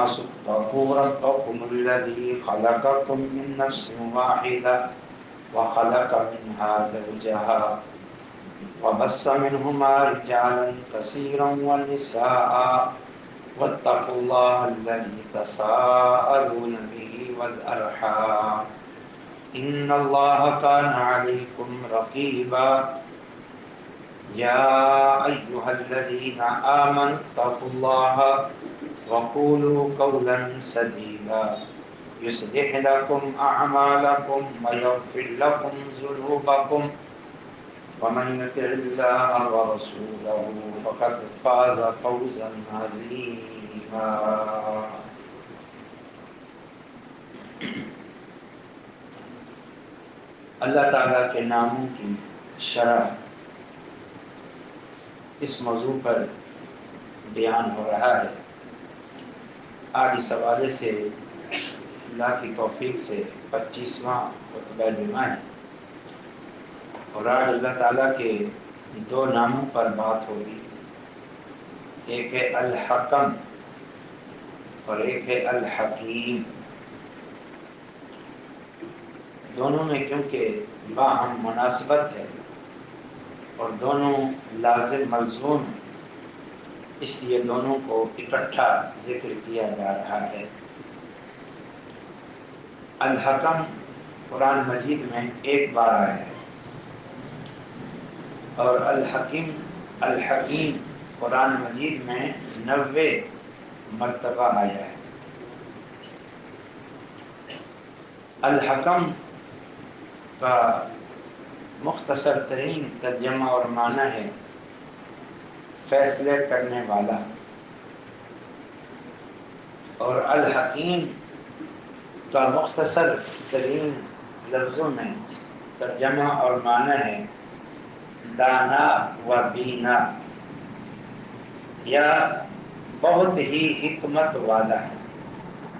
اتقوا ربكم الذي خلقكم من نفس واحدة وخلق منها زوجها وبث منهما رجالا كثيرا ونساء واتقوا الله الذي تساءلون به والأرحام إن الله كان عليكم رقيبا يا أيها الذين آمنوا اتقوا الله وقولوا قولا سديدا يصلح لكم أعمالكم ويغفر لكم ذنوبكم ومن يطع الله ورسوله فقد فاز فوزا عظيما. اللہ تعالیٰ کے ناموں کی شرح اس موضوع پر بیان ہو رہا ہے. آج اس حوالے سے اللہ کی توفیق سے 25واں خطبہ جمعہ ہے اور آج اللہ تعالیٰ کے دو ناموں پر بات ہوگی. ایک ہے الحکم اور ایک ہے الحکیم. دونوں میں کیونکہ باہم مناسبت ہے اور دونوں لازم ملزوم ہیں، اس لیے دونوں کو اکٹھا ذکر کیا جا رہا ہے. الحکم قرآن مجید میں ایک بار آیا ہے اور الحکیم قرآن مجید میں 90 مرتبہ آیا ہے. الحکم کا مختصر ترین ترجمہ اور معنی ہے فیصلے کرنے والا، اور الحکیم کا مختصر ترین لفظوں میں ترجمہ اور معنی ہے دانا و بینا، یا بہت ہی حکمت والا ہے.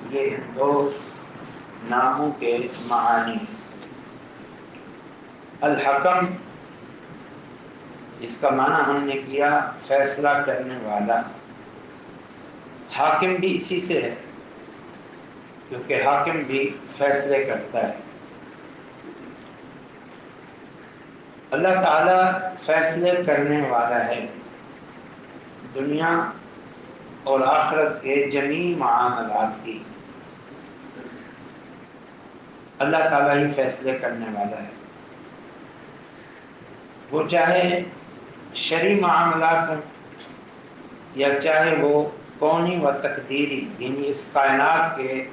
یہ دو ناموں کے معانی. الحکم اس کا معنی ہم نے کیا فیصلہ کرنے والا. حاکم بھی اسی سے ہے کیونکہ حاکم بھی فیصلے کرتا ہے. اللہ تعالی فیصلے کرنے والا ہے. دنیا اور آخرت کے جمیع معاملات کی اللہ تعالی ہی فیصلے کرنے والا ہے. وہ چاہے شرعی معاملات ہوں یا چاہے وہ کونی و تقدیری، یعنی اس کائنات کے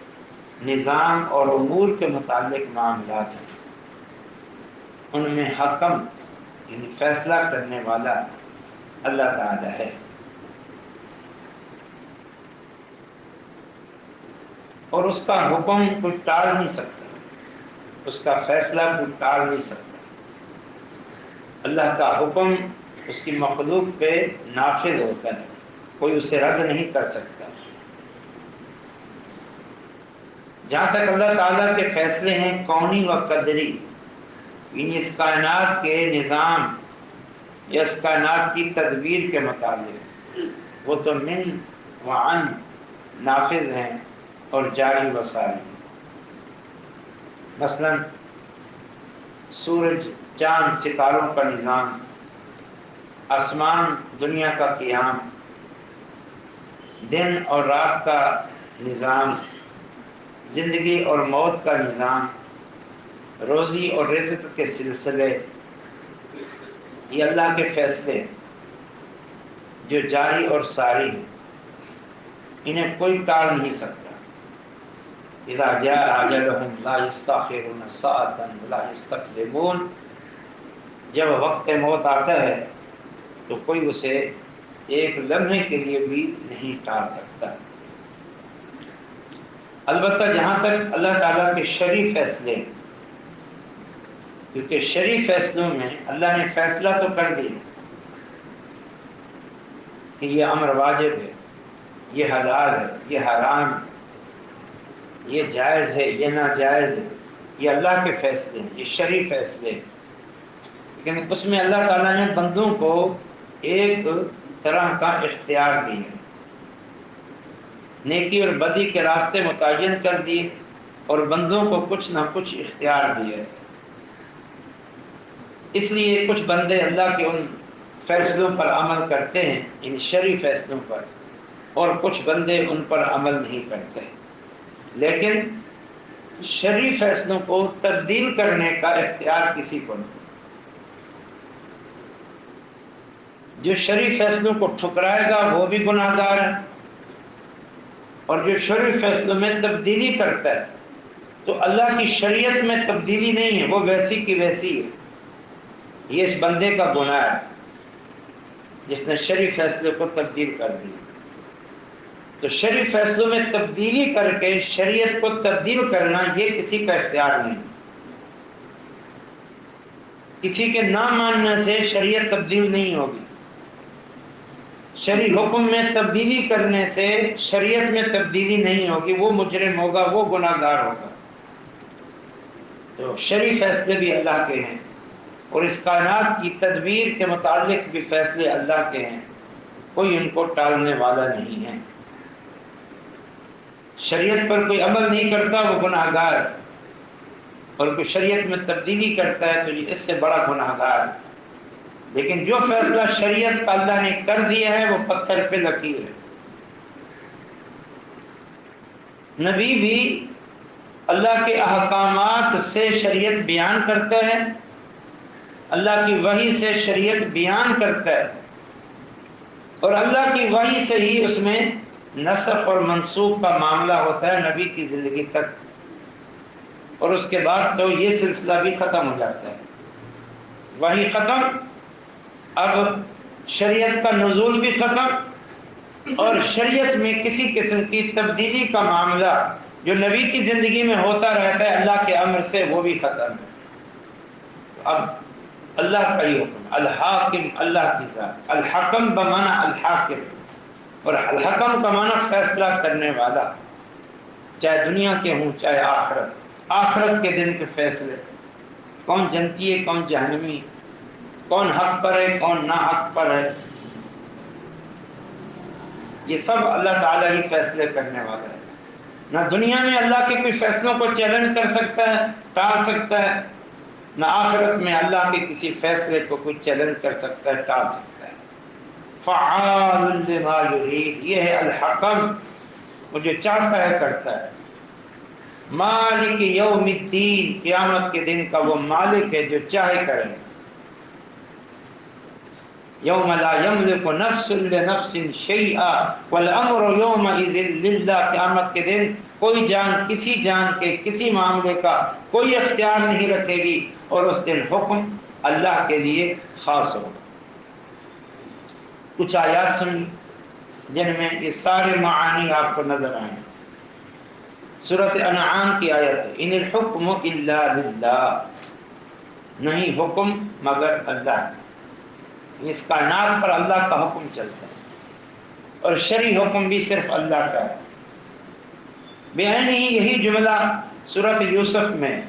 نظام اور امور کے متعلق معاملات ہیں، ان میں حکم یعنی فیصلہ کرنے والا اللہ تعالی ہے. اور اس کا حکم کوئی ٹال نہیں سکتا، اس کا فیصلہ کوئی ٹال نہیں سکتا. اللہ کا حکم اس کی مخلوق پہ نافذ ہوتا ہے، کوئی اسے رد نہیں کر سکتا. جہاں تک اللہ تعالیٰ کے فیصلے ہیں کونی و قدری، یعنی اس کائنات کے نظام یا اس کائنات کی تدبیر کے متعلق، وہ تو من و عن نافذ ہیں اور جاری و ساری. مثلا سورج، چاند، ستاروں کا نظام، آسمان، دنیا کا قیام، دن اور رات کا نظام، زندگی اور موت کا نظام، روزی اور رزق کے سلسلے، یہ اللہ کے فیصلے جو جاری اور ساری ہیں، انہیں کوئی ٹال نہیں سکتا. اذا جاء اجلهم لا يستأخرون ساعة ولا يستقدمون. جب وقت موت آتا ہے تو کوئی اسے ایک لمحے کے لیے بھی نہیں ٹال سکتا. البتہ جہاں تک اللہ تعالیٰ کے شرعی فیصلے، کیونکہ شرعی فیصلوں میں اللہ نے فیصلہ تو کر دیا کہ یہ امر واجب ہے، یہ حلال ہے، یہ حرام ہے، یہ جائز ہے، یہ ناجائز ہے، یہ اللہ کے فیصلے ہیں، یہ شرعی فیصلے ہیں. لیکن اس میں اللہ تعالیٰ نے بندوں کو ایک طرح کا اختیار دیا. نیکی اور بدی کے راستے متعین کر دیے اور بندوں کو کچھ نہ کچھ اختیار دیے۔ اس لیے کچھ بندے اللہ کے ان فیصلوں پر عمل کرتے ہیں، ان شرعی فیصلوں پر، اور کچھ بندے ان پر عمل نہیں کرتے۔ لیکن شرعی فیصلوں کو تبدیل کرنے کا اختیار کسی کو نہیں۔ جو شرعی فیصلوں کو ٹھکرائے گا وہ بھی گناہ گار ہے، اور جو شرعی فیصلوں میں تبدیلی کرتا ہے تو اللہ کی شریعت میں تبدیلی نہیں ہے، وہ ویسی کی ویسی ہے، یہ اس بندے کا گناہ ہے جس نے شرعی فیصلے کو تبدیل کر دیا۔ تو شرعی فیصلوں میں تبدیلی کر کے شریعت کو تبدیل کرنا یہ کسی کا اختیار نہیں۔ کسی کے نہ ماننے سے شریعت تبدیل نہیں ہوگی، شرعی حکم میں تبدیلی کرنے سے شریعت میں تبدیلی نہیں ہوگی، وہ مجرم ہوگا، وہ گناہ گار ہوگا۔ تو شرعی فیصلے بھی اللہ کے ہیں، اور اس کائنات کی تدبیر کے متعلق بھی فیصلے اللہ کے ہیں، کوئی ان کو ٹالنے والا نہیں ہے۔ شریعت پر کوئی عمل نہیں کرتا وہ گناہ گار، اور کوئی شریعت میں تبدیلی کرتا ہے تو یہ اس سے بڑا گناہ گار۔ لیکن جو فیصلہ شریعت کا اللہ نے کر دیا ہے وہ پتھر پہ لکیر ہے۔ نبی بھی اللہ کے احکامات سے شریعت بیان کرتا ہے، اللہ کی وحی سے شریعت بیان کرتا ہے، اور اللہ کی وحی سے ہی اس میں نسخ اور منسوخ کا معاملہ ہوتا ہے نبی کی زندگی تک، اور اس کے بعد تو یہ سلسلہ بھی ختم ہو جاتا ہے۔ وحی ختم، اب شریعت کا نزول بھی ختم، اور شریعت میں کسی قسم کی تبدیلی کا معاملہ جو نبی کی زندگی میں ہوتا رہتا ہے اللہ کے امر سے، وہ بھی ختم ہے۔ اب اللہ کا ہی حکم، الحاکم اللہ کی ذات، الحکم بمعنی الحاکم، اور الحکم کا معنی فیصلہ کرنے والا، چاہے دنیا کے ہوں چاہے آخرت کے دن کے فیصلے، کون جنتی ہے کون جہنمی، کون حق پر ہے کون نا حق پر ہے، یہ سب اللہ تعالیٰ ہی فیصلے کرنے والا ہے۔ نہ دنیا میں اللہ کے کوئی فیصلوں کو چیلنج کر سکتا ہے، ٹال سکتا ہے، نہ آخرت میں اللہ کے کسی فیصلے کو کوئی چیلنج کر سکتا ہے، ٹال سکتا ہے۔ فعال لما یرید، یہ ہے الحکم، وہ جو چاہتا ہے کرتا ہے۔ مالک یوم الدین، قیامت کے دن کا وہ مالک ہے جو چاہے کرے۔ یوم لا یملک نفس لنفس شیئا والامر یومئذ للہ، قیامت کے دن کوئی جان کسی جان کے کسی معاملے کا کوئی اختیار نہیں رکھے گی، اور اس دن حکم اللہ کے لیے خاص ہوگا۔ کچھ آیات سنی جن میں یہ سارے معانی آپ کو نظر آئیں۔ سورۃ انعام کی آیت ہے، ان الحکم الا للہ، نہیں حکم مگر اللہ، اس کائنات پر اللہ کا حکم چلتا ہے، اور شرعی حکم بھی صرف اللہ کا ہے۔ بہن ہی یہی جملہ سورۃ یوسف میں،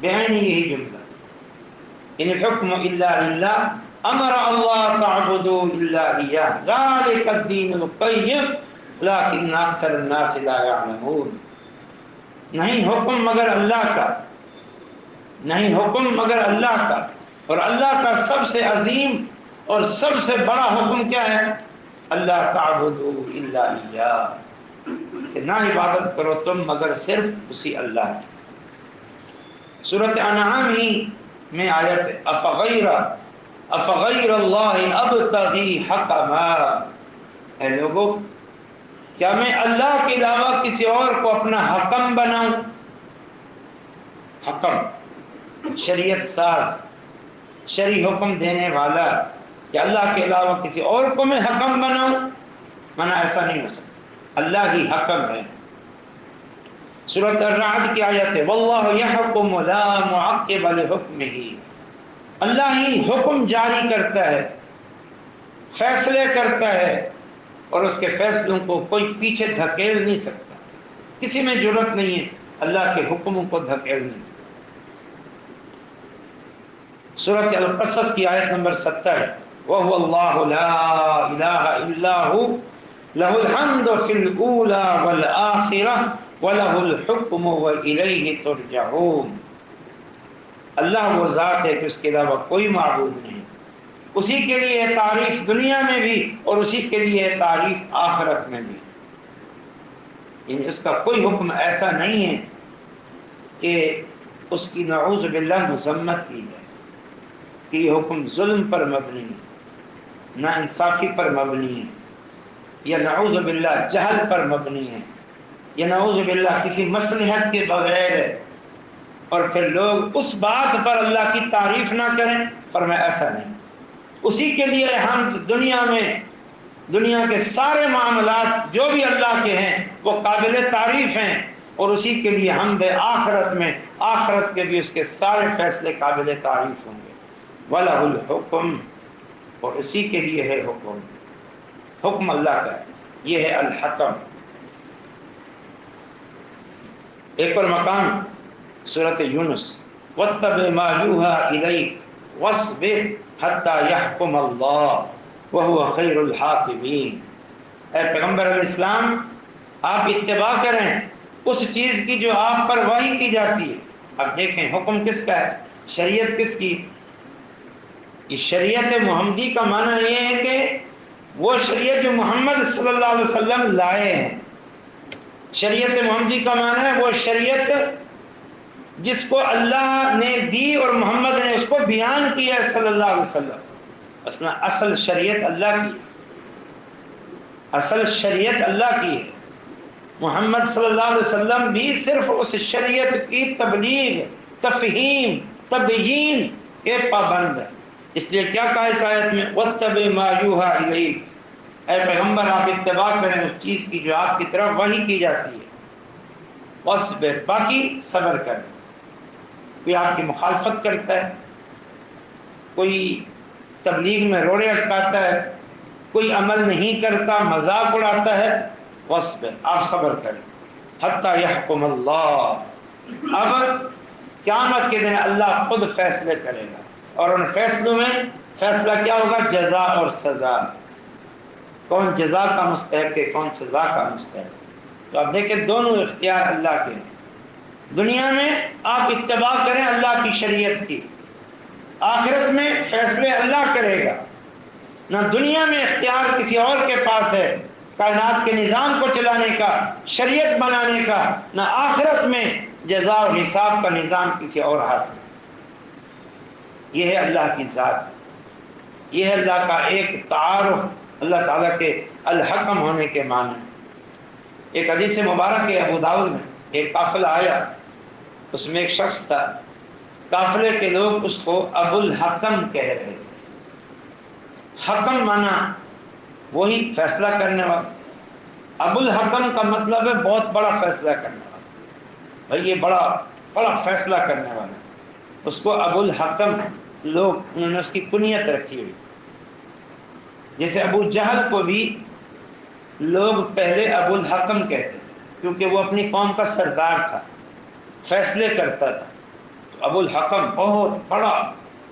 بہن ہی یہی جملہ، ان الحکم الا للہ امر اللہ تعبدوا الا اياه ذلك الدین القیم ولكن اکثر الناس لا يعلمون۔ نہیں حکم مگر اللہ کا، نہیں حکم مگر اللہ کا، اور اللہ کا سب سے عظیم اور سب سے بڑا حکم کیا ہے؟ اللہ تعبدوا الا اياه، کہ نہ عبادت کرو تم مگر صرف اسی اللہ کی۔ سورۃ انعام ہی میں آیت افغیر اللہ ابتغی حکما، اے لوگو کیا میں اللہ کے علاوہ کسی اور کو اپنا حکم بناؤں؟ حکم شریعت ساز، شرعی حکم دینے والا، کہ اللہ کے علاوہ کسی اور کو میں حکم بناؤں؟ منع ایسا نہیں ہو سکتا، اللہ ہی حکم ہے۔ سورۃ الرعد کی آیت ہے واللہ یحکم لا معقب لحکمہ، اللہ ہی حکم جاری کرتا ہے، فیصلے کرتا ہے، اور اس کے فیصلوں کو کوئی پیچھے دھکیل نہیں سکتا، کسی میں جرأت نہیں ہے اللہ کے حکموں کو دھکیلنے کی۔ سورۃ القصص کی آیت نمبر 70 وَهُوَ اللَّهُ لَا إِلَٰهَ إِلَّا هُوَ لہ الحمد فی الاولی والآخرہ ولہ الحکم والیہ ترجعون۔ اللہ وہ ذات ہے کہ اس کے علاوہ کوئی معبود نہیں، اسی کے لیے ہے تعریف دنیا میں بھی اور اسی کے لیے ہے تعریف آخرت میں بھی۔ یعنی اس کا کوئی حکم ایسا نہیں ہے کہ اس کی نعوذ باللہ مذمت کی جائے کہ یہ حکم ظلم پر مبنی ہے، نا انصافی پر مبنی ہے، یا نعوذ باللہ جہل پر مبنی ہے، یا نعوذ باللہ کسی مصلحت کے بغیر ہے، اور پھر لوگ اس بات پر اللہ کی تعریف نہ کریں۔ فرمایا ایسا نہیں، اسی کے لیے ہم دنیا میں دنیا کے سارے معاملات جو بھی اللہ کے ہیں وہ قابل تعریف ہیں، اور اسی کے لیے حمد آخرت میں آخرت کے بھی اس کے سارے فیصلے قابل تعریف ہوں گے۔ وَلَهُ الْحُكْمُ، اور اسی کے لیے ہے حکم، حکم اللہ کا ہے، یہ ہے الحکم۔ ایک اور مقام سورۃ یونس، وَاتَّبِعْ مَا يُوحَىٰ إِلَيْكَ وَاصْبِرْ حَتَّىٰ يَحْكُمَ اللَّهُ وَهُوَ خَيْرُ الْحَاكِمِينَ۔ اے پیغمبر علیہ السلام، آپ اتباع کریں اس چیز کی جو آپ پر وحی کی جاتی ہے۔ اب دیکھیں حکم کس کا ہے، شریعت کس کی؟ یہ شریعت محمدی کا معنی یہ ہے کہ وہ شریعت جو محمد صلی اللہ علیہ وسلم لائے ہیں۔ شریعت محمدی کا معنی ہے وہ شریعت جس کو اللہ نے دی اور محمد نے اس کو بیان کیا ہے صلی اللہ علیہ وسلم۔ اصل شریعت اللہ کی ہے، اصل شریعت اللہ کی ہے۔ محمد صلی اللہ علیہ وسلم بھی صرف اس شریعت کی تبلیغ، تفہیم، تبیین کے پابند ہے۔ اس لیے کیا کہا اس آیت میں، وَاتَّبِعْ مَا يُوحَىٰ إِلَيْكَ، اے پیغمبر آپ اتباع کریں اس چیز کی جو آپ کی طرف وحی کی جاتی ہے۔ وَاصْبِرْ، باقی صبر کریں۔ کوئی آپ کی مخالفت کرتا ہے، کوئی تبلیغ میں روڑے اٹکاتا ہے، کوئی عمل نہیں کرتا، مذاق اڑاتا ہے، وَاصْبِرْ، آپ صبر کریں، حَتَّىٰ يَحْكُمَ اللَّهُ، اب قیامت کے دن اللہ خود فیصلے کرے گا، اور ان فیصلوں میں فیصلہ کیا ہوگا؟ جزا اور سزا، کون جزا کا مستحق ہے، کون سزا کا مستحق ہے۔ تو آپ دیکھیں دونوں اختیار اللہ کے ہیں۔ دنیا میں آپ اتباع کریں اللہ کی شریعت کی، آخرت میں فیصلے اللہ کرے گا۔ نہ دنیا میں اختیار کسی اور کے پاس ہے کائنات کے نظام کو چلانے کا، شریعت بنانے کا، نہ آخرت میں جزا اور حساب کا نظام کسی اور ہاتھ میں۔ یہ ہے اللہ کی ذات، یہ ہے اللہ کا ایک تعارف، اللہ تعالیٰ کے الحکم ہونے کے معنی۔ ایک حدیث مبارک ہے ابو داؤد میں، ایک قافلہ آیا، اس میں ایک شخص تھا، قافلے کے لوگ اس کو ابو الحکم کہہ رہے تھے۔ حکم مانا وہی فیصلہ کرنے والا، ابو الحکم کا مطلب ہے بہت بڑا فیصلہ کرنے والا، بھائی یہ بڑا فیصلہ کرنے والا، اس کو ابو الحکم لوگ انہوں نے اس کی کنیت رکھی ہوئی تھی۔ جیسے ابو جہل کو بھی لوگ پہلے ابو الحکم کہتے تھے کیونکہ وہ اپنی قوم کا سردار تھا، فیصلے کرتا تھا، تو ابو الحکم بہت بڑا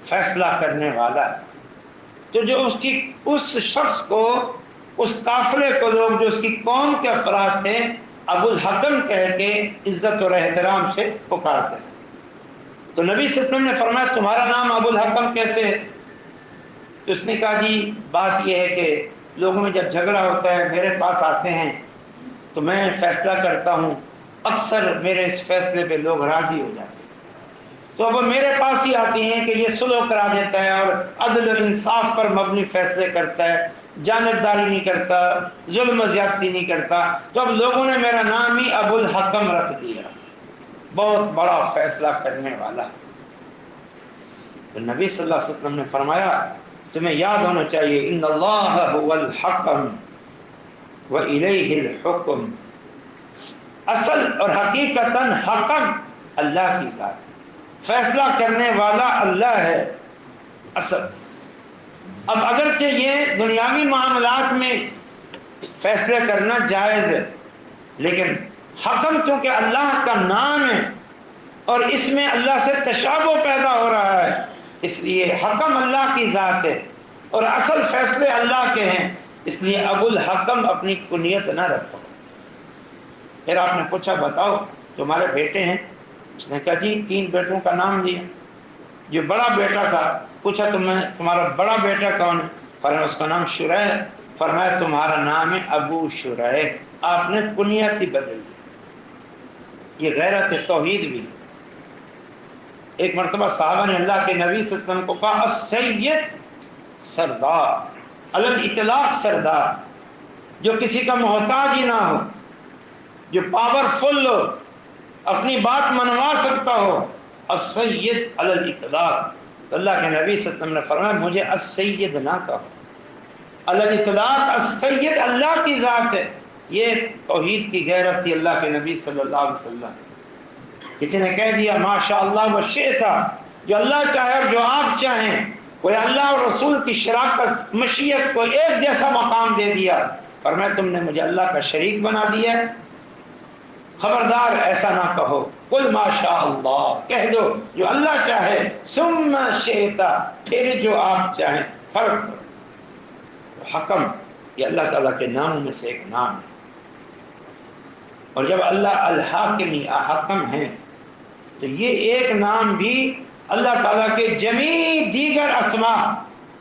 فیصلہ کرنے والا۔ تو جو اس شخص کو، اس قافلے کو لوگ جو اس کی قوم کے افراد تھے ابو الحکم کہہ کے عزت اور احترام سے پکارتے تھے۔ تو نبی صلی اللہ علیہ وسلم نے فرمایا تمہارا نام ابو الحکم کیسے ہے؟ تو اس نے کہا جی بات یہ ہے کہ لوگوں میں جب جھگڑا ہوتا ہے میرے پاس آتے ہیں تو میں فیصلہ کرتا ہوں، اکثر میرے اس فیصلے پہ لوگ راضی ہو جاتے ہیں، تو اب میرے پاس ہی آتی ہیں کہ یہ صلح کرا دیتا ہے اور عدل و انصاف پر مبنی فیصلے کرتا ہے، جانبداری نہیں کرتا، ظلم و زیادتی نہیں کرتا، تو اب لوگوں نے میرا نام ہی ابو الحکم رکھ دیا، بہت بڑا فیصلہ کرنے والا۔ تو نبی صلی اللہ علیہ وسلم نے فرمایا تمہیں یاد ہونا چاہیے ان اللہ هو الحکم وإلیہ الحکم، اصل اور حقیقتاً حکم اللہ کی ذات ہے، فیصلہ کرنے والا اللہ ہے اصل۔ اب اگرچہ یہ دنیاوی معاملات میں فیصلے کرنا جائز ہے، لیکن حکم کیونکہ اللہ کا نام ہے اور اس میں اللہ سے تشابہ پیدا ہو رہا ہے، اس لیے حکم اللہ کی ذات ہے اور اصل فیصلے اللہ کے ہیں، اس لیے ابو الحکم اپنی کنیت نہ رکھو۔ پھر آپ نے پوچھا بتاؤ تمہارے بیٹے ہیں؟ اس نے کہا جی 3 بیٹوں کا نام دیا۔ جو بڑا بیٹا تھا پوچھا تمہارا بڑا بیٹا کون ہے؟ فرمایا اس کا نام شریح۔ فرمایا تمہارا نام ہے ابو شریح۔ آپ نے کنیت ہی بدل دی۔ یہ غیرت توحید بھی۔ ایک مرتبہ صحابہ نے اللہ کے نبی صلی اللہ علیہ وسلم کو کہا السید سردار، علی الاطلاق سردار، جو کسی کا محتاج ہی نہ ہو، جو پاورفل ہو، اپنی بات منوا سکتا ہو، السید علی الاطلاق۔ اللہ کے نبی صلی اللہ علیہ وسلم نے فرمایا مجھے السید نہ کہو، علی الاطلاق السید اللہ کی ذات ہے۔ یہ توحید کی غیرت تھی اللہ کے نبی صلی اللہ علیہ وسلم۔ کسی نے کہہ دیا ماشاء اللہ وشئت، جو اللہ چاہے اور جو آپ چاہیں، کوئی اللہ اور رسول کی شراکت مشیت کو ایک جیسا مقام دے دیا، فرمایا تم نے مجھے اللہ کا شریک بنا دیا ہے۔ خبردار ایسا نہ کہو، قل ماشاء اللہ، کہہ دو جو اللہ چاہے، ثم شئت، پھر جو آپ چاہیں۔ فرق کرو۔ حکم یہ اللہ تعالیٰ کے ناموں میں سے ایک نام ہے، اور جب اللہ الحاکم حکم ہیں تو یہ ایک نام بھی اللہ تعالیٰ کے جمیع دیگر اسماء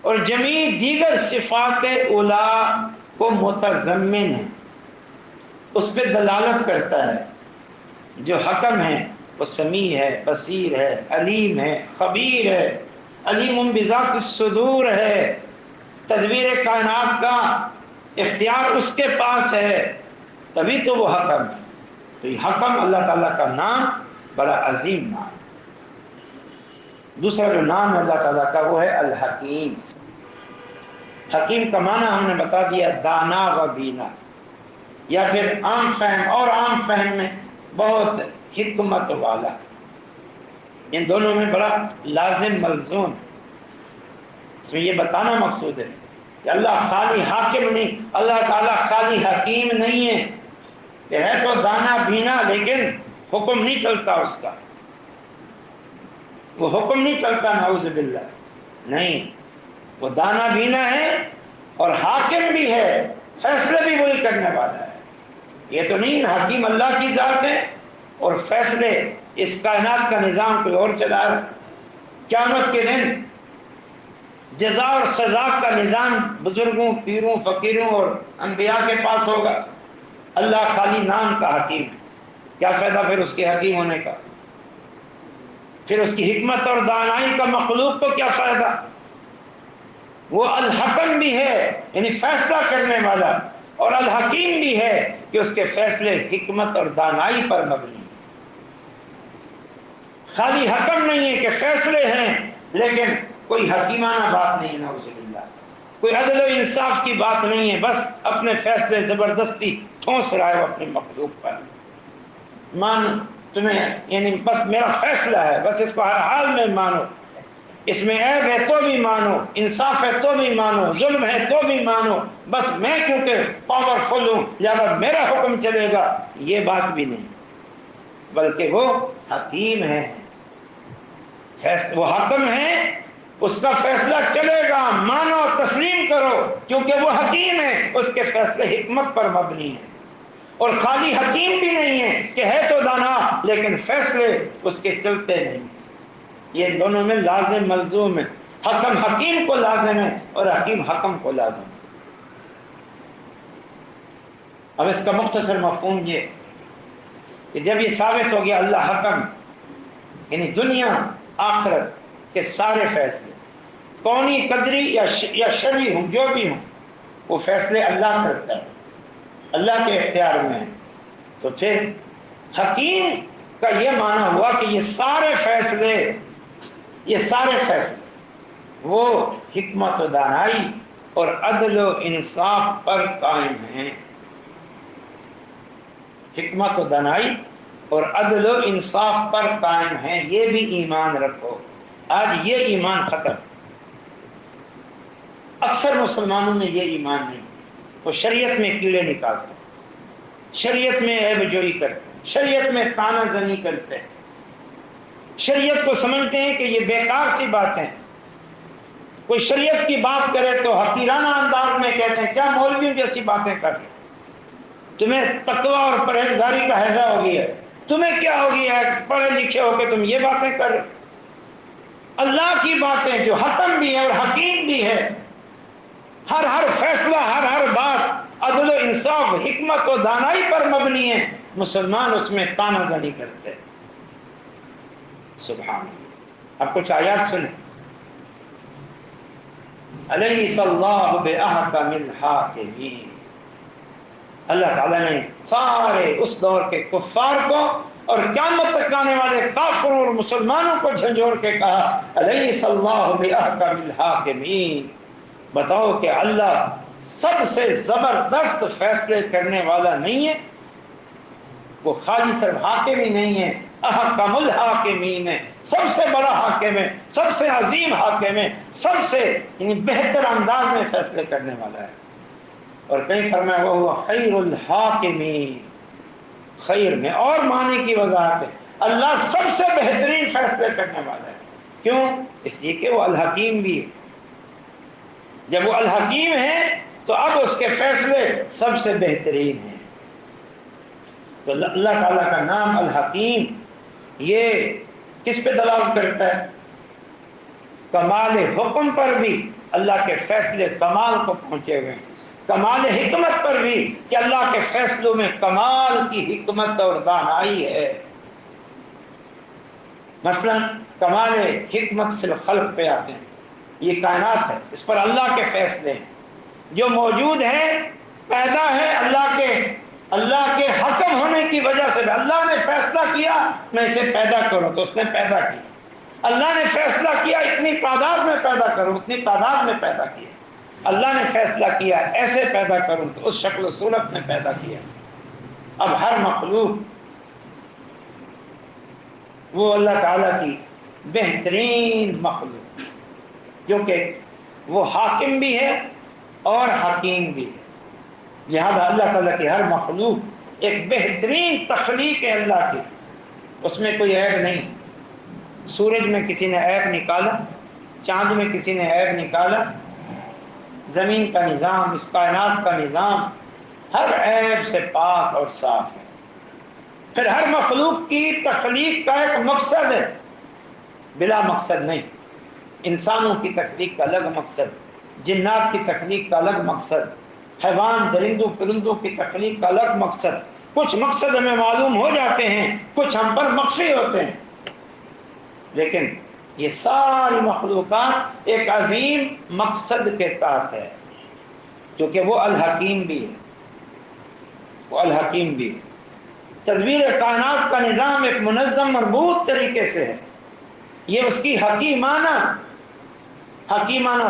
اور جمیع دیگر صفات اولا کو متضمن ہے، اس پہ دلالت کرتا ہے۔ جو حکم ہے وہ سمیع ہے، بصیر ہے، علیم ہے، خبیر ہے، علیم بذات الصدور ہے، تدبیر کائنات کا اختیار اس کے پاس ہے، تبھی تو وہ حکم ہے۔ تو یہ حکم اللہ تعالیٰ کا نام بڑا عظیم نام۔ دوسرا جو نام ہے اللہ تعالیٰ کا وہ ہے الحکیم۔ حکیم کا معنی ہم نے بتا دیا دانا و بینا، یا پھر عام فہم اور عام فہم میں بہت حکمت والا۔ ان دونوں میں بڑا لازم ملزوم، اس میں یہ بتانا مقصود ہے کہ اللہ خالی حاکم نہیں، اللہ تعالیٰ خالی حکیم نہیں ہے کہ ہے تو دانا بینا لیکن حکم نہیں چلتا اس کا، وہ حکم نہیں چلتا، نعوذ باللہ، نہیں، وہ دانا بینا ہے اور حاکم بھی ہے، فیصلے بھی وہی کرنے والا ہے۔ یہ تو نہیں حکیم اللہ کی ذات ہے اور فیصلے اس کائنات کا نظام کوئی اور چلا رہا۔ قیامت کے دن جزا اور سزا کا نظام بزرگوں، پیروں، فقیروں اور انبیاء کے پاس ہوگا، اللہ خالی نام کا حکیم ہے۔ کیا فائدہ پھر اس کے حکیم ہونے کا؟ پھر اس کی حکمت اور دانائی کا مخلوق کو کیا فائدہ؟ وہ الحکم بھی ہے یعنی فیصلہ کرنے والا، اور الحکیم بھی ہے کہ اس کے فیصلے حکمت اور دانائی پر مبنی ہیں۔ خالی حکم نہیں ہے کہ فیصلے ہیں لیکن کوئی حکیمانہ بات نہیں، نعوذ باللہ، کوئی عدل و انصاف کی بات نہیں ہے، بس اپنے فیصلے زبردستی ٹھونس رہا ہے وہ اپنے مخلوق پر۔ مان تمہیں یعنی بس میرا فیصلہ ہے، بس اس کو ہر حال میں مانو، اس میں عیب ہے تو بھی مانو، انصاف ہے تو بھی مانو، ظلم ہے تو بھی مانو، بس میں کیونکہ پاورفل ہوں لہذا میرا حکم چلے گا، یہ بات بھی نہیں، بلکہ وہ حکیم ہے، وہ حکم ہے، اس کا فیصلہ چلے گا، مانو، تسلیم کرو، کیونکہ وہ حکیم ہے، اس کے فیصلے حکمت پر مبنی ہیں۔ اور خالی حکیم بھی نہیں ہے کہ ہے تو دانا لیکن فیصلے اس کے چلتے نہیں ہیں۔ یہ دونوں میں لازم ملزوم ہے، حکم حکیم کو لازم ہے اور حکیم حکم کو لازم ہے۔ اب اس کا مختصر مفہوم یہ کہ جب یہ ثابت ہو گیا اللہ حکم، یعنی دنیا آخرت کے سارے فیصلے کونی، قدری یا شرعی ہوں، جو بھی ہوں، وہ فیصلے اللہ کرتا ہے، اللہ کے اختیار میں ہے، تو پھر حکیم کا یہ معنی ہوا کہ یہ سارے فیصلے وہ حکمت و دانائی اور عدل و انصاف پر قائم ہیں۔ حکمت و دانائی اور عدل و انصاف پر قائم ہیں، یہ بھی ایمان رکھو۔ آج یہ ایمان ختم، اکثر مسلمانوں میں یہ ایمان نہیں، وہ شریعت میں کیڑے نکالتے ہیں، شریعت میں عیب جوئی کرتے ہیں، شریعت میں تانا زنی کرتے ہیں، شریعت کو سمجھتے ہیں کہ یہ بیکار سی باتیں، کوئی شریعت کی بات کرے تو حقیرانہ انداز میں کہتے ہیں کیا مولویوں جیسی باتیں کر رہے، تمہیں تقوی اور پرہیزگاری کا ہیضہ ہو گیا ہے، تمہیں کیا ہو گیا ہے، پڑھے لکھے ہو کے تم یہ باتیں کر رہے۔ اللہ کی باتیں جو حکم بھی ہے اور حکیم بھی ہے، ہر فیصلہ، ہر بات عدل و انصاف، حکمت و دانائی پر مبنی ہے، مسلمان اس میں تانا زنی کرتے ہیں۔ سبحان اللہ۔ اب کچھ آیات سنیں۔ الیس اللہ بأحکم الحاکمین، اللہ تعالیٰ نے سارے اس دور کے کفار کو اور قیامت تک آنے والے کافروں اور مسلمانوں کو جھنجھوڑ کے کہا الیس اللہ بأحکم الحاکمین، بتاؤ کہ اللہ سب سے زبردست فیصلے کرنے والا نہیں ہے؟ وہ خالی صرف حاکم ہی نہیں ہے، احکم الحاکمین ہے، سب سے بڑا حاکم ہے، سب سے عظیم حاکم ہے، سب سے یعنی بہتر انداز میں فیصلے کرنے والا ہے۔ اور کہیں فرمایا وہ خیر الحاکمین، خیر میں اور معنی کی وضاحت ہے، اللہ سب سے بہترین فیصلے کرنے والا ہے۔ کیوں؟ اس لیے کہ وہ الحکیم بھی ہے۔ جب وہ الحکیم ہے تو اب اس کے فیصلے سب سے بہترین ہیں۔ تو اللہ تعالیٰ کا نام الحکیم یہ کس پہ دلالت کرتا ہے؟ کمال حکم پر بھی اللہ کے فیصلے کمال کو پہنچے ہوئے ہیں، کمال حکمت پر بھی کہ اللہ کے فیصلوں میں کمال کی حکمت اور دانائی ہے۔ مثلا کمال حکمت فی الخلق پہ آتے ہیں، یہ کائنات ہے، اس پر اللہ کے فیصلے ہیں، جو موجود ہے پیدا ہے اللہ کے حکم ہونے کی وجہ سے۔ اللہ نے فیصلہ کیا میں اسے پیدا کروں تو اس نے پیدا کیا، اللہ نے فیصلہ کیا اتنی تعداد میں پیدا کروں، اتنی تعداد میں پیدا کیا، اللہ نے فیصلہ کیا ایسے پیدا کروں تو اس شکل و صورت میں پیدا کیا۔ اب ہر مخلوق وہ اللہ تعالیٰ کی بہترین مخلوق جو کہ وہ حاکم بھی ہے اور حکیم بھی ہے، لہذا اللہ تعالیٰ کی ہر مخلوق ایک بہترین تخلیق ہے اللہ کی، اس میں کوئی عیب نہیں۔ سورج میں کسی نے عیب نکالا، چاند میں کسی نے عیب نکالا، زمین کا نظام، اس کائنات کا نظام ہر عیب سے پاک اور صاف ہے۔ پھر ہر مخلوق کی تخلیق کا ایک مقصد ہے، بلا مقصد نہیں۔ انسانوں کی تخلیق کا الگ مقصد، جنات کی تخلیق کا الگ مقصد، حیوان درندوں پرندوں کی تخلیق کا الگ مقصد۔ کچھ مقصد ہمیں معلوم ہو جاتے ہیں، کچھ ہم پر مخفی ہوتے ہیں، لیکن یہ ساری مخلوقات ایک عظیم مقصد کے تحت ہے، کیونکہ وہ الحکیم بھی ہے، وہ الحکیم بھی ہے۔ تدبیر کائنات کا نظام ایک منظم مربوط طریقے سے ہے، یہ اس کی حکیمانہ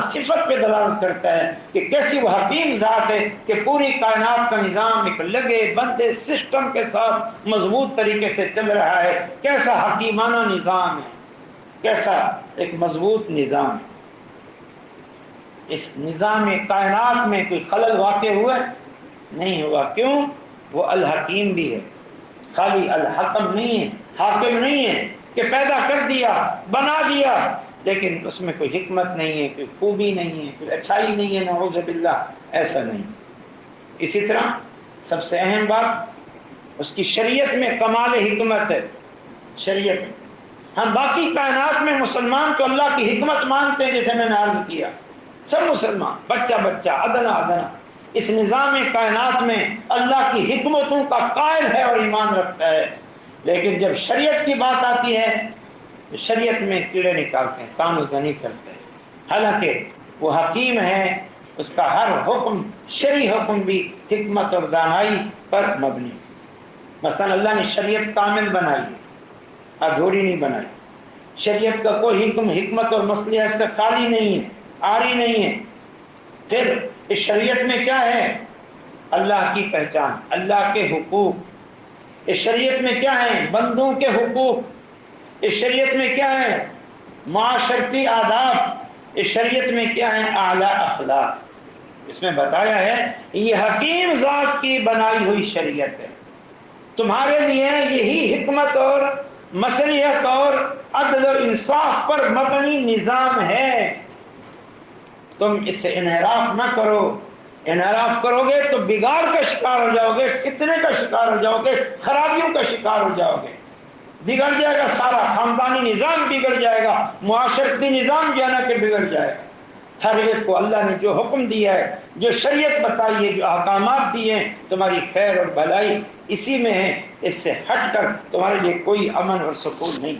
صفت پہ دلالت کرتا ہے کہ کیسی وہ حکیم ذات ہے کہ پوری کائنات کا نظام ایک لگے بندے سسٹم کے ساتھ مضبوط طریقے سے چل رہا ہے۔ کیسا حکیمانہ نظام ہے، کیسا ایک مضبوط نظام ہے۔ اس نظام کائنات میں کوئی خلل واقع ہوا نہیں ہوا، کیوں؟ وہ الحکیم بھی ہے، خالی الحکم نہیں ہے، حاکم نہیں ہے کہ پیدا کر دیا بنا دیا لیکن اس میں کوئی حکمت نہیں ہے، کوئی خوبی نہیں ہے، کوئی اچھائی نہیں ہے، نعوذ باللہ، ایسا نہیں۔ اسی طرح سب سے اہم بات اس کی شریعت میں کمال حکمت ہے۔ شریعت میں ہم باقی کائنات میں مسلمان تو اللہ کی حکمت مانتے ہیں، جیسے میں نے عرض کیا، سب مسلمان بچہ ادنا اس نظام کائنات میں اللہ کی حکمتوں کا قائل ہے اور ایمان رکھتا ہے، لیکن جب شریعت کی بات آتی ہے تو شریعت میں کیڑے نکالتے ہیں، تان و زنی کرتے ہیں، حالانکہ وہ حکیم ہے، اس کا ہر حکم شرعی حکم بھی حکمت اور دانائی پر مبنی۔ مثلا اللہ نے شریعت کامل بنائی ہے، ادھوری نہیں بنائی۔ شریعت کا کوئی حکم حکمت اور مصلحت سے خالی نہیں ہے، عاری نہیں ہے۔ پھر اس شریعت میں کیا ہے؟ اللہ کی پہچان، اللہ کے حقوق۔ اس شریعت میں کیا ہے؟ بندوں کے حقوق۔ اس شریعت میں کیا ہے؟ معاشرتی آداب۔ اس شریعت میں کیا ہے؟ اعلیٰ اخلاق۔ اس میں بتایا ہے یہ حکیم ذات کی بنائی ہوئی شریعت ہے، تمہارے لیے یہی حکمت اور مصلحت اور عدل و انصاف پر مبنی نظام ہے۔ تم اس سے انحراف نہ کرو. انحراف کرو گے تو بگاڑ کا شکار ہو جاؤ گے، فتنے کا شکار ہو جاؤ گے، خرابیوں کا شکار ہو جاؤ گے. بگڑ جائے گا سارا خاندانی نظام، بگڑ جائے گا معاشرتی نظام جو ہے نا کہ بگڑ جائے گا. ہر ایک کو اللہ نے جو حکم دیا ہے، جو شریعت بتائی ہے، جو احکامات دیے ہیں، تمہاری خیر اور بھلائی اسی میں ہے. اس سے ہٹ کر تمہارے لیے کوئی امن اور سکون نہیں.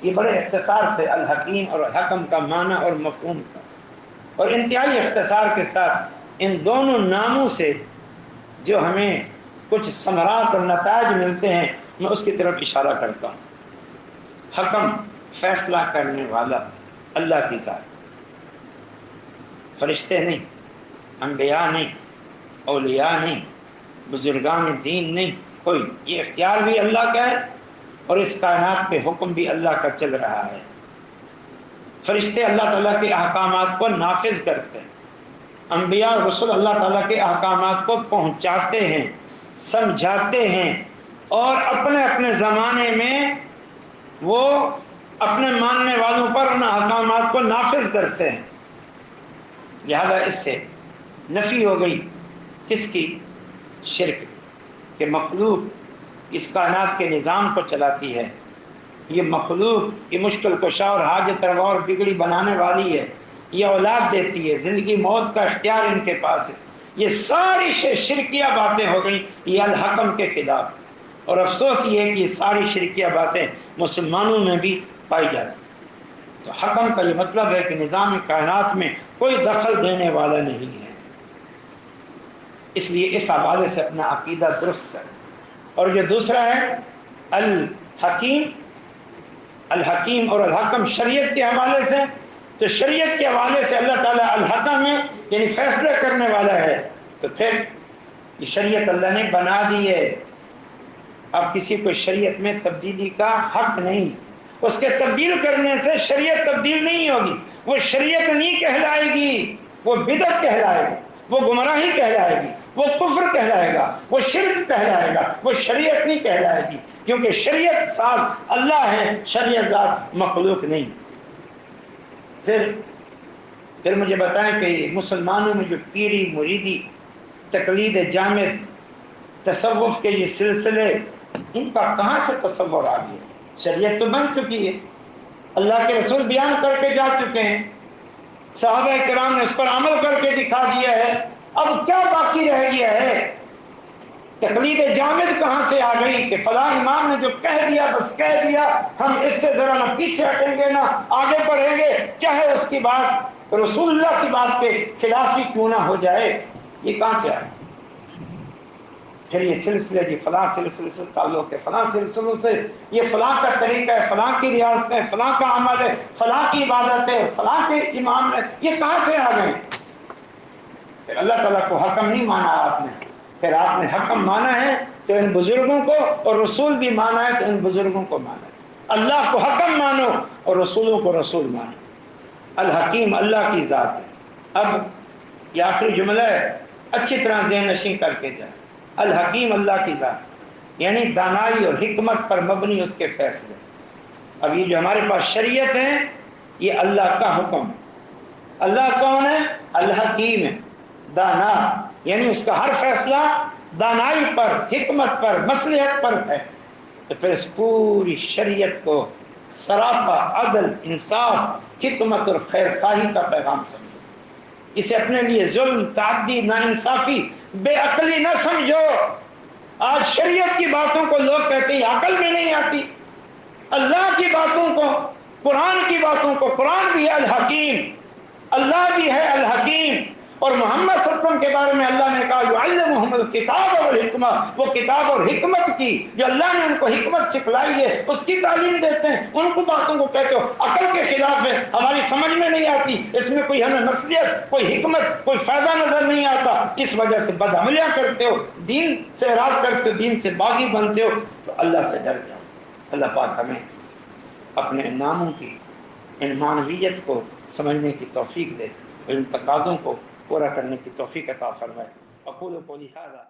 یہ بڑے اختصار سے الحکیم اور الحکم کا معنی اور مفہوم تھا، اور انتہائی اختصار کے ساتھ ان دونوں ناموں سے جو ہمیں کچھ ثمرات اور نتائج ملتے ہیں میں اس کی طرف اشارہ کرتا ہوں. حکم، فیصلہ کرنے والا، اللہ کی ذات. فرشتے نہیں، انبیاء نہیں، اولیاء نہیں، بزرگان دین نہیں، کوئی. یہ اختیار بھی اللہ کا ہے اور اس کائنات پہ حکم بھی اللہ کا چل رہا ہے. فرشتے اللہ تعالیٰ کے احکامات کو نافذ کرتے ہیں، انبیاء اور رسول اللہ تعالیٰ کے احکامات کو پہنچاتے ہیں، سمجھاتے ہیں، اور اپنے اپنے زمانے میں وہ اپنے ماننے والوں پر ان احکامات کو نافذ کرتے ہیں. لہذا اس سے نفی ہو گئی کس کی؟ شرک. کہ مخلوق اس کائنات کے نظام کو چلاتی ہے، یہ مخلوق یہ مشکل کشا اور حاجت روا اور بگڑی بنانے والی ہے، یہ اولاد دیتی ہے، زندگی موت کا اختیار ان کے پاس ہے. یہ ساری شرکیہ باتیں ہو گئیں یہ الحکم کے خلاف. اور افسوس یہ ہے کہ یہ ساری شرکیہ باتیں مسلمانوں میں بھی پائی جاتی. تو حکم کا یہ مطلب ہے کہ نظام کائنات میں کوئی دخل دینے والا نہیں ہے. اس لیے اس حوالے سے اپنا عقیدہ درست کریں. اور جو دوسرا ہے الحکیم، الحکیم اور الحکم شریعت کے حوالے سے، تو شریعت کے حوالے سے اللہ تعالیٰ الحکم ہے یعنی فیصلہ کرنے والا ہے. تو پھر یہ شریعت اللہ نے بنا دی ہے، اب کسی کو شریعت میں تبدیلی کا حق نہیں. اس کے تبدیل کرنے سے شریعت تبدیل نہیں ہوگی، وہ شریعت نہیں کہلائے گی، وہ بدعت کہلائے گی، وہ گمراہی کہلائے گی، وہ کفر کہلائے گا، وہ شرک کہلائے گا، وہ شریعت نہیں کہلائے گی. کیونکہ شریعت ساز اللہ ہے، شریعت ذات مخلوق نہیں. پھر مجھے بتائیں کہ مسلمانوں میں جو پیری مریدی، تقلید جامد، تصوف کے یہ سلسلے، ان کا کہاں سے تصور آ گیا؟ شریعت تو بن چکی ہے، اللہ کے رسول بیان کر کے جا چکے ہیں، صحابہ کرام نے اس پر عمل کر کے دکھا دیا ہے. اب کیا باقی رہ گیا ہے؟ تقلید جامد کہاں سے آ گئی کہ فلاں امام نے جو کہہ دیا بس کہہ دیا، ہم اس سے ذرا نہ پیچھے ہٹیں گے نہ آگے بڑھیں گے، چاہے اس کی بات رسول اللہ کی بات کے خلاف ہی کیوں نہ ہو جائے. یہ کہاں سے آئے؟ پھر یہ سلسلے جی فلاں سلسلے سے تعلق ہے، فلاں سلسلوں سے یہ فلاں کا طریقہ ہے، فلاں کی ریاست ہے، فلاں کا عمل ہے، فلاں کی عبادت ہے، فلاں کے امام ہے، یہ کہاں سے آ گئے؟ پھر اللہ تعالیٰ کو حکم نہیں مانا آپ نے، پھر آپ نے حکم مانا ہے تو ان بزرگوں کو، اور رسول بھی مانا ہے تو ان بزرگوں کو مانا ہے. اللہ کو حکم مانو اور رسولوں کو رسول مانو. الحکیم اللہ کی ذات ہے. اب یہ آخری جملہ ہے، اچھی طرح ذہن نشین کر کے جائے. الحکیم اللہ کی ذات یعنی دانائی اور حکمت پر مبنی اس کے فیصلے. اب یہ جو ہمارے پاس شریعت ہے یہ اللہ کا حکم ہے. اللہ کون ہے؟ الحکیم ہے، دانا، یعنی اس کا ہر فیصلہ دانائی پر، حکمت پر، مصلحت پر ہے. تو پھر اس پوری شریعت کو سراپا عدل، انصاف، حکمت اور خیر خواہی کا پیغام سمجھو. اسے اپنے لیے ظلم، تعدی، ناانصافی، بے عقلی نہ سمجھو. آج شریعت کی باتوں کو لوگ کہتے ہیں عقل میں نہیں آتی. اللہ کی باتوں کو، قرآن کی باتوں کو، قرآن بھی ہے الحکیم، اللہ بھی ہے الحکیم. اور محمد صلی اللہ علیہ وسلم کے بارے میں اللہ نے کہا یعلمہم الکتاب والحکمہ، وہ کتاب اور حکمت کی جو اللہ نے ان کو حکمت سکھلائی ہے اس کی تعلیم دیتے ہیں. ان کو باتوں کو کہتے ہو عقل کے خلاف ہے، ہماری سمجھ میں نہیں آتی، اس میں کوئی ہمیں مصلحت، کوئی حکمت، کوئی فائدہ نظر نہیں آتا، اس وجہ سے بدعملیاں کرتے ہو، دین سے اعراض کرتے ہو، دین سے باغی بنتے ہو. تو اللہ سے ڈر جاؤ. اللہ پاک ہمیں اپنے ناموں کی ان معنویت کو سمجھنے کی توفیق دے اور ان تقاضوں کو پورا کرنے کی توفیق عطا فرمائے. اقول قولی ھذا